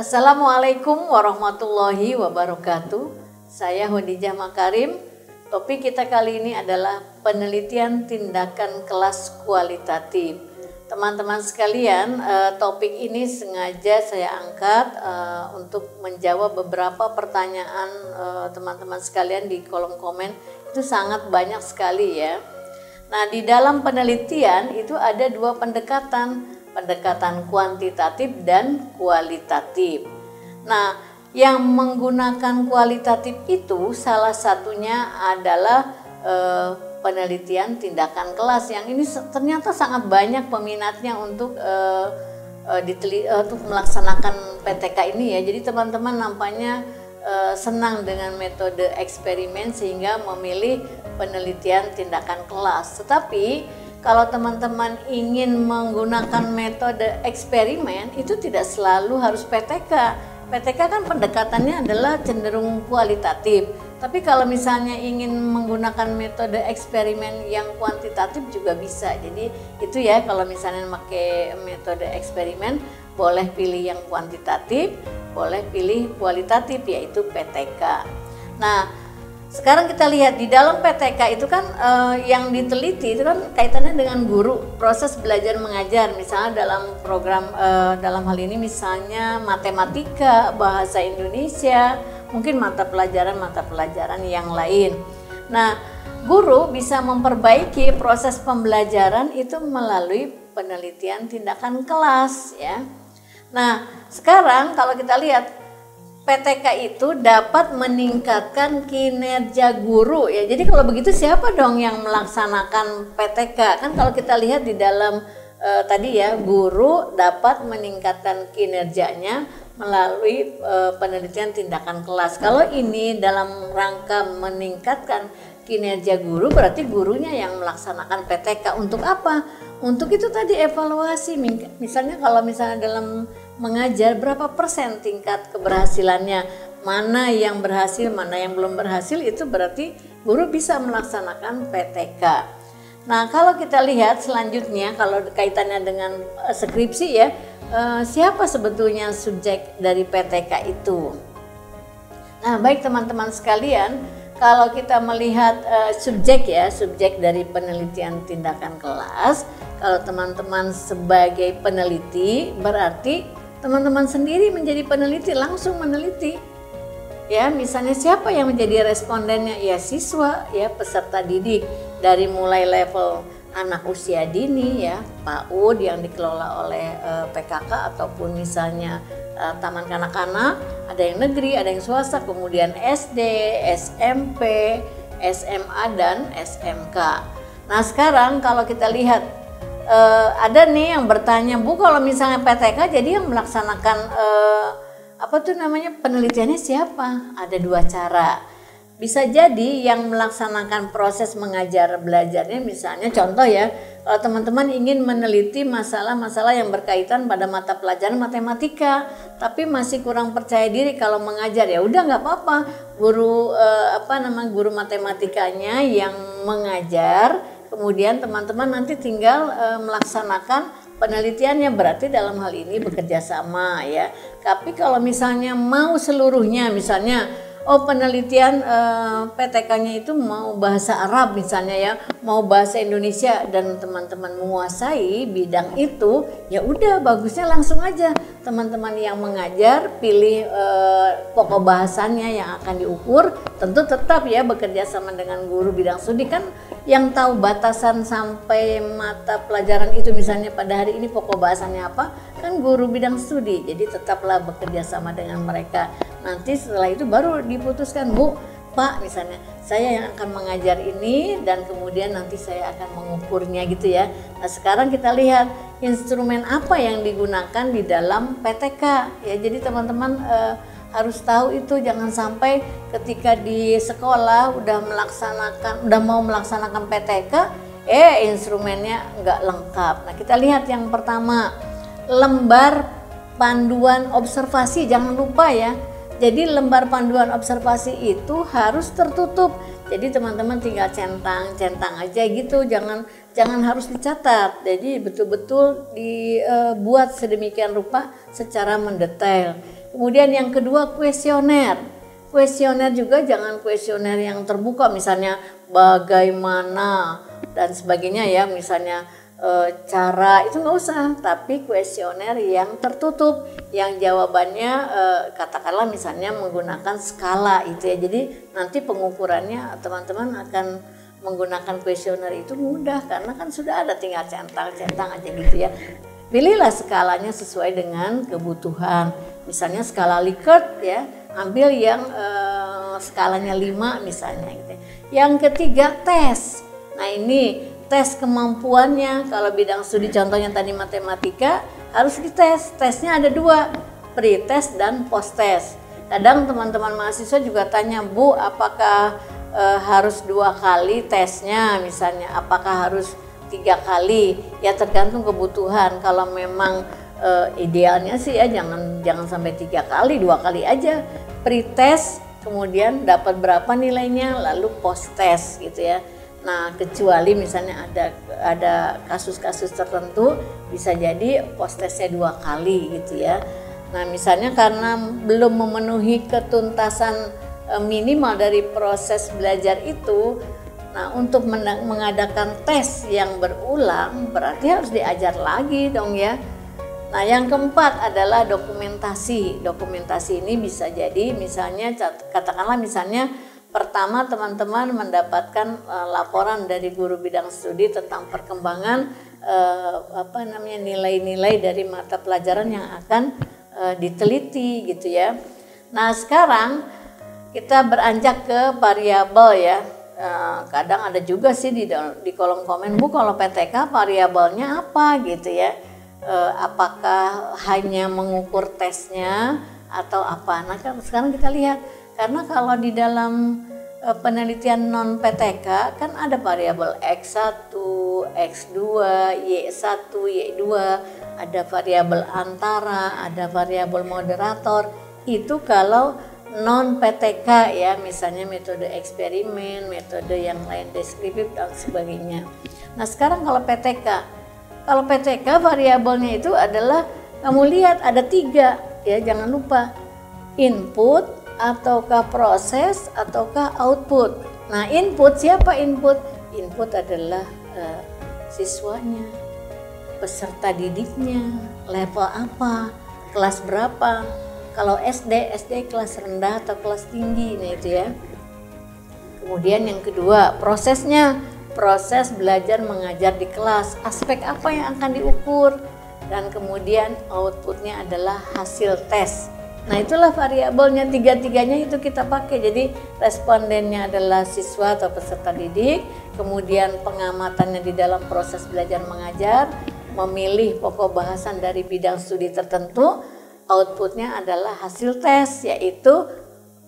Assalamualaikum warahmatullahi wabarakatuh. Saya Khadijah Makarim. Topik kita kali ini adalah penelitian tindakan kelas kualitatif. Teman-teman sekalian, topik ini sengaja saya angkat untuk menjawab beberapa pertanyaan teman-teman sekalian di kolom komen. Itu sangat banyak sekali ya. Nah, di dalam penelitian itu ada dua pendekatan kuantitatif dan kualitatif. Nah, yang menggunakan kualitatif itu salah satunya adalah penelitian tindakan kelas, yang ini ternyata sangat banyak peminatnya untuk melaksanakan PTK ini ya. Jadi teman-teman nampaknya senang dengan metode eksperimen sehingga memilih penelitian tindakan kelas. Tetapi kalau teman-teman ingin menggunakan metode eksperimen itu tidak selalu harus PTK. PTK kan pendekatannya adalah cenderung kualitatif. Tapi kalau misalnya ingin menggunakan metode eksperimen yang kuantitatif juga bisa. Jadi itu ya, kalau misalnya pakai metode eksperimen boleh pilih yang kuantitatif, boleh pilih kualitatif yaitu PTK. Nah, sekarang kita lihat di dalam PTK itu kan yang diteliti itu kan kaitannya dengan guru, proses belajar mengajar. Misalnya dalam program dalam hal ini misalnya matematika, bahasa Indonesia, mungkin mata pelajaran yang lain. Nah, guru bisa memperbaiki proses pembelajaran itu melalui penelitian tindakan kelas ya. Nah, sekarang kalau kita lihat PTK itu dapat meningkatkan kinerja guru ya. Jadi kalau begitu siapa dong yang melaksanakan PTK? Kan kalau kita lihat di dalam tadi ya, guru dapat meningkatkan kinerjanya melalui penelitian tindakan kelas. Kalau ini dalam rangka meningkatkan kinerja guru, berarti gurunya yang melaksanakan PTK. Untuk apa? Untuk itu tadi evaluasi. Misalnya kalau misalnya dalam mengajar berapa persen tingkat keberhasilannya, mana yang berhasil, mana yang belum berhasil, itu berarti guru bisa melaksanakan PTK. Nah, kalau kita lihat selanjutnya, kalau kaitannya dengan skripsi ya, siapa sebetulnya subjek dari PTK itu? Nah, baik teman-teman sekalian, kalau kita melihat subjek dari penelitian tindakan kelas, kalau teman-teman sebagai peneliti berarti teman-teman sendiri menjadi peneliti, langsung meneliti. Ya, misalnya siapa yang menjadi respondennya? Ya siswa, ya peserta didik dari mulai level anak usia dini ya, PAUD yang dikelola oleh PKK ataupun misalnya taman kanak-kanak, ada yang negeri, ada yang swasta, kemudian SD, SMP, SMA dan SMK. Nah, sekarang kalau kita lihat ada nih yang bertanya, Bu, kalau misalnya PTK jadi yang melaksanakan penelitiannya siapa? Ada dua cara. Bisa jadi yang melaksanakan proses mengajar belajarnya, misalnya contoh ya, kalau teman-teman ingin meneliti masalah-masalah yang berkaitan pada mata pelajaran matematika, tapi masih kurang percaya diri kalau mengajar, ya udah nggak apa-apa, guru matematikanya yang mengajar. Kemudian teman-teman nanti tinggal melaksanakan penelitiannya, berarti dalam hal ini bekerja sama ya. Tapi kalau misalnya mau seluruhnya, misalnya penelitian PTK-nya itu mau bahasa Arab misalnya ya, mau bahasa Indonesia dan teman-teman menguasai bidang itu, ya udah bagusnya langsung aja teman-teman yang mengajar pilih pokok bahasannya yang akan diukur. Tentu tetap ya bekerja sama dengan guru bidang studi, kan yang tahu batasan sampai mata pelajaran itu, misalnya pada hari ini pokok bahasannya apa, kan guru bidang studi. Jadi tetaplah bekerja sama dengan mereka. Nanti setelah itu baru diputuskan, Bu, Pak, misalnya saya yang akan mengajar ini dan kemudian nanti saya akan mengukurnya gitu ya. Nah, sekarang kita lihat instrumen apa yang digunakan di dalam PTK ya. Jadi teman-teman harus tahu itu, jangan sampai ketika di sekolah udah mau melaksanakan PTK instrumennya nggak lengkap. Nah, kita lihat yang pertama, lembar panduan observasi, jangan lupa ya. Jadi lembar panduan observasi itu harus tertutup. Jadi teman-teman tinggal centang aja gitu, jangan harus dicatat. Jadi betul-betul dibuat sedemikian rupa secara mendetail. Kemudian yang kedua kuesioner. Kuesioner juga jangan kuesioner yang terbuka, misalnya bagaimana dan sebagainya ya, misalnya cara, itu nggak usah. Tapi kuesioner yang tertutup, yang jawabannya katakanlah misalnya menggunakan skala itu ya. Jadi nanti pengukurannya teman-teman akan menggunakan kuesioner itu mudah, karena kan sudah ada, tinggal centang aja gitu ya. Pilihlah skalanya sesuai dengan kebutuhan. Misalnya skala Likert ya, ambil yang skalanya 5 misalnya gitu. Yang ketiga tes. Nah ini tes kemampuannya. Kalau bidang studi contohnya tadi matematika, harus dites. Tesnya ada 2, pre-test dan post-test. Kadang teman-teman mahasiswa juga tanya, Bu, apakah harus 2 kali tesnya misalnya, apakah harus 3 kali? Ya tergantung kebutuhan. Kalau memang idealnya sih ya jangan sampai 3 kali, 2 kali aja. Pre-test, kemudian dapat berapa nilainya, lalu post-test gitu ya. Nah kecuali misalnya ada kasus-kasus tertentu bisa jadi post-testnya 2 kali gitu ya. Nah misalnya karena belum memenuhi ketuntasan minimal dari proses belajar itu, nah untuk mengadakan tes yang berulang berarti harus diajar lagi dong ya. Nah yang keempat adalah dokumentasi. Dokumentasi ini bisa jadi misalnya katakanlah misalnya pertama teman-teman mendapatkan laporan dari guru bidang studi tentang perkembangan nilai-nilai dari mata pelajaran yang akan diteliti gitu ya. Nah sekarang kita beranjak ke variabel ya. Kadang ada juga sih di kolom komen, Bu kalau PTK variabelnya apa gitu ya. Apakah hanya mengukur tesnya atau apa? Nah kan sekarang kita lihat, karena kalau di dalam penelitian non PTK kan ada variabel X1, X2, Y1, Y2, ada variabel antara, ada variabel moderator. Itu kalau non PTK ya, misalnya metode eksperimen, metode yang lain deskriptif dan sebagainya. Nah sekarang kalau PTK variabelnya itu adalah, kamu lihat ada 3 ya, jangan lupa, input ataukah proses ataukah output. Nah input, siapa input? Input adalah siswanya, peserta didiknya, level apa, kelas berapa. Kalau SD kelas rendah atau kelas tinggi, nah itu ya. Kemudian yang kedua, prosesnya, proses belajar mengajar di kelas, aspek apa yang akan diukur. Dan kemudian outputnya adalah hasil tes. Nah itulah variabelnya, 3-3-nya itu kita pakai. Jadi respondennya adalah siswa atau peserta didik, kemudian pengamatannya di dalam proses belajar mengajar, memilih pokok bahasan dari bidang studi tertentu, outputnya adalah hasil tes, yaitu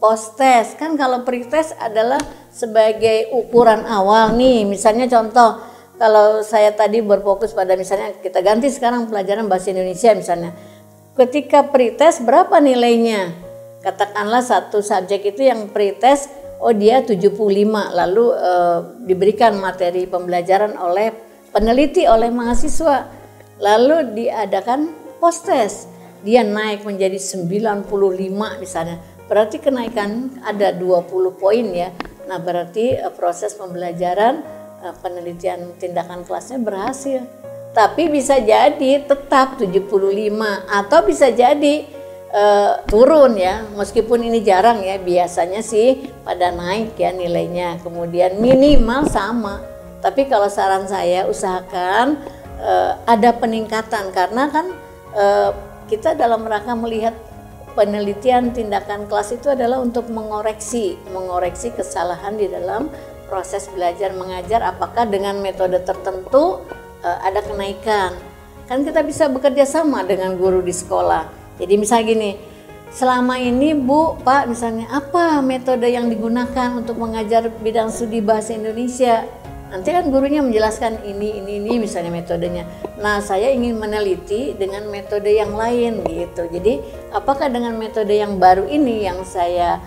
post-test. Kan kalau pre-test adalah sebagai ukuran awal nih, misalnya contoh, kalau saya tadi berfokus pada misalnya kita ganti sekarang pelajaran bahasa Indonesia misalnya. Ketika pre-test berapa nilainya? Katakanlah satu subjek itu yang pre-test, oh dia 75, lalu diberikan materi pembelajaran oleh peneliti, oleh mahasiswa. Lalu diadakan post-test, dia naik menjadi 95 misalnya. Berarti kenaikan ada 20 poin ya. Nah berarti proses pembelajaran penelitian tindakan kelasnya berhasil. Tapi bisa jadi tetap 75 atau bisa jadi turun ya, meskipun ini jarang ya, biasanya sih pada naik ya nilainya, kemudian minimal sama. Tapi kalau saran saya usahakan ada peningkatan, karena kan kita dalam rangka melihat penelitian tindakan kelas itu adalah untuk mengoreksi kesalahan di dalam proses belajar mengajar, apakah dengan metode tertentu ada kenaikan. Kan kita bisa bekerja sama dengan guru di sekolah. Jadi misalnya gini, selama ini Bu, Pak misalnya apa metode yang digunakan untuk mengajar bidang studi bahasa Indonesia? Nanti kan gurunya menjelaskan ini misalnya metodenya. Nah saya ingin meneliti dengan metode yang lain gitu. Jadi apakah dengan metode yang baru ini yang saya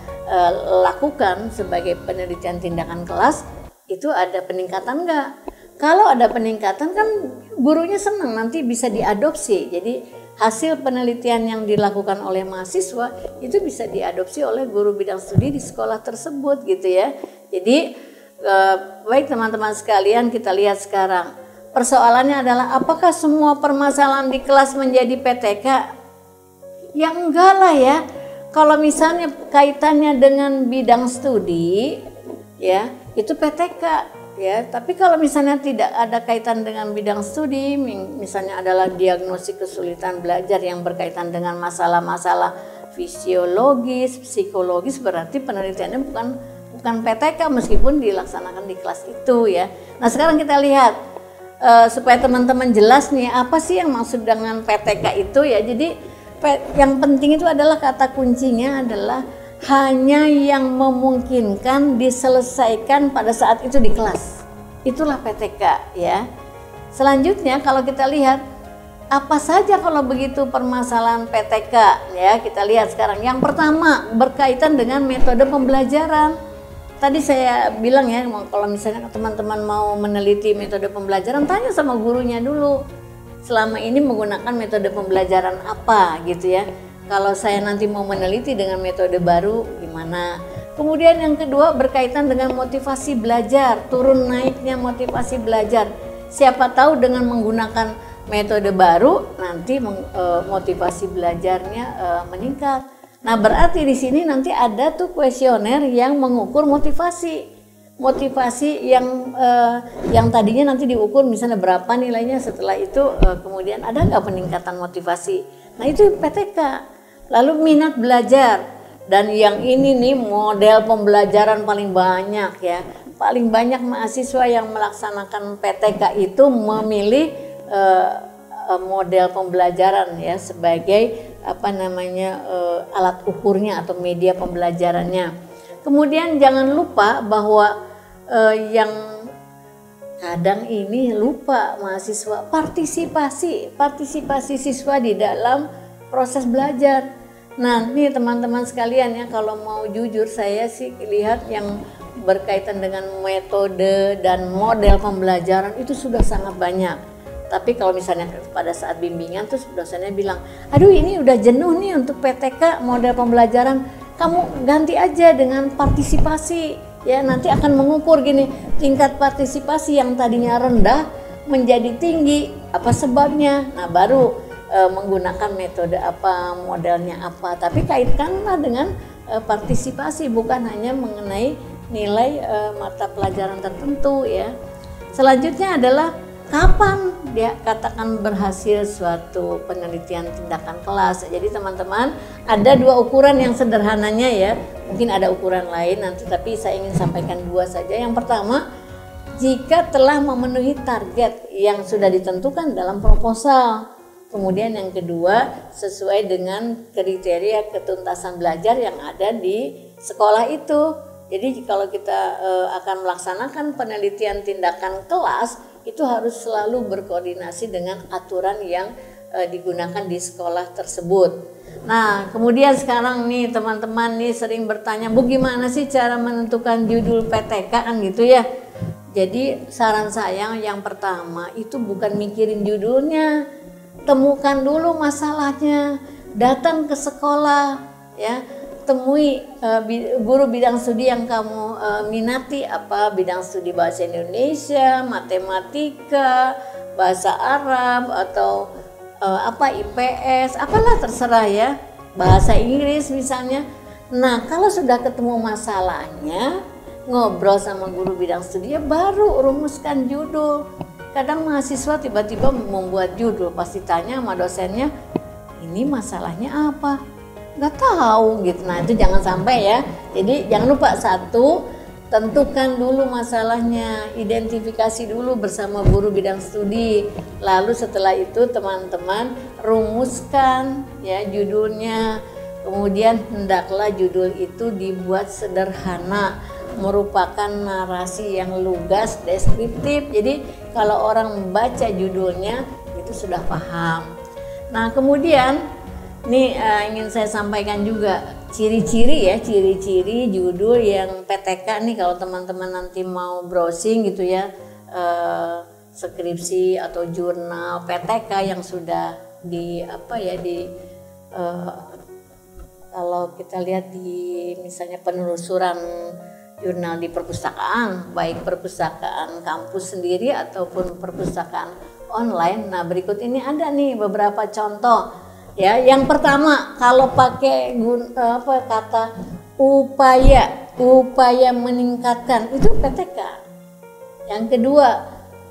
lakukan sebagai penelitian tindakan kelas itu ada peningkatan enggak? Kalau ada peningkatan kan gurunya senang, nanti bisa diadopsi. Jadi hasil penelitian yang dilakukan oleh mahasiswa itu bisa diadopsi oleh guru bidang studi di sekolah tersebut gitu ya. Jadi baik teman-teman sekalian, kita lihat sekarang persoalannya adalah apakah semua permasalahan di kelas menjadi PTK? Ya enggak lah ya. Kalau misalnya kaitannya dengan bidang studi ya itu PTK. Ya, tapi kalau misalnya tidak ada kaitan dengan bidang studi, misalnya adalah diagnosis kesulitan belajar yang berkaitan dengan masalah-masalah fisiologis, psikologis, berarti penelitiannya bukan PTK meskipun dilaksanakan di kelas itu ya. Nah sekarang kita lihat supaya teman-teman jelas nih apa sih yang maksud dengan PTK itu ya. Jadi yang penting itu adalah kata kuncinya adalah hanya yang memungkinkan diselesaikan pada saat itu di kelas. Itulah PTK ya. Selanjutnya kalau kita lihat apa saja kalau begitu permasalahan PTK ya, kita lihat sekarang. Yang pertama berkaitan dengan metode pembelajaran. Tadi saya bilang ya, kalau misalnya teman-teman mau meneliti metode pembelajaran, tanya sama gurunya dulu. Selama ini menggunakan metode pembelajaran apa gitu ya. Kalau saya nanti mau meneliti dengan metode baru gimana. Kemudian yang kedua berkaitan dengan motivasi belajar, turun naiknya motivasi belajar. Siapa tahu dengan menggunakan metode baru nanti motivasi belajarnya meningkat. Nah berarti di sini nanti ada tuh kuesioner yang mengukur motivasi yang tadinya nanti diukur misalnya berapa nilainya, setelah itu kemudian ada nggak peningkatan motivasi. Nah itu PTK. Lalu minat belajar, dan yang ini nih model pembelajaran paling banyak ya, paling banyak mahasiswa yang melaksanakan PTK itu memilih model pembelajaran ya sebagai alat ukurnya atau media pembelajarannya. Kemudian jangan lupa bahwa yang kadang ini lupa mahasiswa partisipasi siswa di dalam proses belajar. Nah, nih teman-teman sekalian ya, kalau mau jujur saya sih lihat yang berkaitan dengan metode dan model pembelajaran itu sudah sangat banyak. Tapi kalau misalnya pada saat bimbingan terus dosennya bilang, aduh ini udah jenuh nih untuk PTK model pembelajaran, kamu ganti aja dengan partisipasi ya, nanti akan mengukur gini tingkat partisipasi yang tadinya rendah menjadi tinggi, apa sebabnya. Nah baru menggunakan metode apa, modelnya apa, tapi kaitkanlah dengan partisipasi, bukan hanya mengenai nilai mata pelajaran tertentu ya. Selanjutnya adalah kapan dia katakan berhasil suatu penelitian tindakan kelas. Jadi teman-teman ada dua ukuran yang sederhananya ya, mungkin ada ukuran lain nanti, tapi saya ingin sampaikan dua saja. Yang pertama, jika telah memenuhi target yang sudah ditentukan dalam proposal. Kemudian yang kedua, sesuai dengan kriteria ketuntasan belajar yang ada di sekolah itu. Jadi kalau kita akan melaksanakan penelitian tindakan kelas, itu harus selalu berkoordinasi dengan aturan yang digunakan di sekolah tersebut. Nah, kemudian sekarang nih teman-teman nih sering bertanya, Bu gimana sih cara menentukan judul PTK kan gitu ya. Jadi saran saya yang pertama itu bukan mikirin judulnya. Temukan dulu masalahnya, datang ke sekolah ya, temui guru bidang studi yang kamu minati, apa bidang studi bahasa Indonesia, matematika, bahasa Arab, atau IPS, apalah terserah ya, bahasa Inggris misalnya. Nah kalau sudah ketemu masalahnya, ngobrol sama guru bidang studi ya, baru rumuskan judul. Kadang mahasiswa tiba-tiba membuat judul, pasti tanya sama dosennya, ini masalahnya apa? Nggak tahu gitu. Nah itu jangan sampai ya. Jadi jangan lupa, satu, tentukan dulu masalahnya, identifikasi dulu bersama guru bidang studi. Lalu setelah itu teman-teman rumuskan ya judulnya. Kemudian hendaklah judul itu dibuat sederhana, merupakan narasi yang lugas, deskriptif. Jadi kalau orang membaca judulnya itu sudah paham. Nah kemudian nih ingin saya sampaikan juga ciri-ciri ya, ciri-ciri judul yang PTK nih kalau teman-teman nanti mau browsing gitu ya, skripsi atau jurnal PTK yang sudah kalau kita lihat di misalnya penelusuran jurnal di perpustakaan, baik perpustakaan kampus sendiri ataupun perpustakaan online. Nah, berikut ini ada nih beberapa contoh. Ya, yang pertama kalau pakai kata upaya meningkatkan itu PTK. Yang kedua,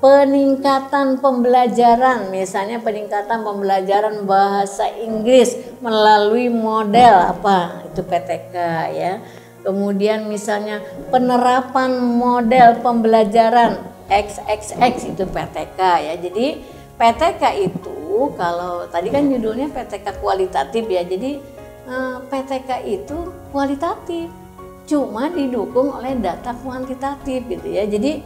peningkatan pembelajaran, misalnya peningkatan pembelajaran bahasa Inggris melalui model apa? Itu PTK ya. Kemudian misalnya penerapan model pembelajaran XXX itu PTK ya. Jadi PTK itu kalau tadi kan judulnya PTK kualitatif ya. Jadi PTK itu kualitatif, cuma didukung oleh data kuantitatif gitu ya. Jadi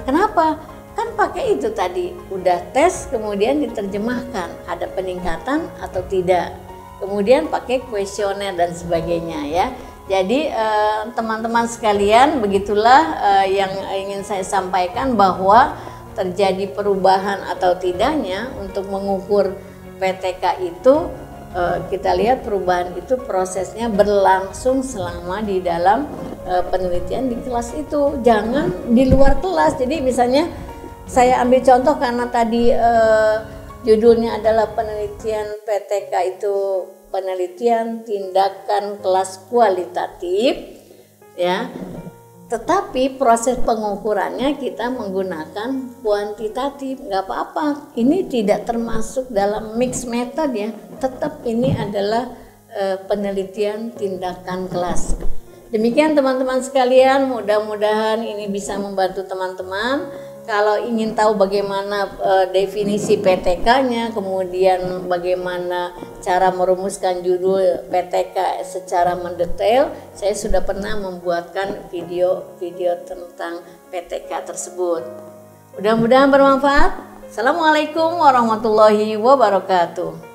kenapa? Kan pakai itu tadi, udah tes kemudian diterjemahkan ada peningkatan atau tidak. Kemudian pakai kuesioner dan sebagainya ya. Jadi teman-teman sekalian, begitulah yang ingin saya sampaikan, bahwa terjadi perubahan atau tidaknya untuk mengukur PTK itu kita lihat perubahan itu prosesnya berlangsung selama di dalam penelitian di kelas itu, jangan di luar kelas. Jadi misalnya saya ambil contoh karena tadi judulnya adalah penelitian PTK itu penelitian tindakan kelas kualitatif ya, tetapi proses pengukurannya kita menggunakan kuantitatif, nggak apa-apa, ini tidak termasuk dalam mix method ya, tetap ini adalah penelitian tindakan kelas. Demikian teman-teman sekalian, mudah-mudahan ini bisa membantu teman-teman. Kalau ingin tahu bagaimana definisi PTK-nya, kemudian bagaimana cara merumuskan judul PTK secara mendetail, saya sudah pernah membuatkan video tentang PTK tersebut. Mudah-mudahan bermanfaat. Assalamualaikum warahmatullahi wabarakatuh.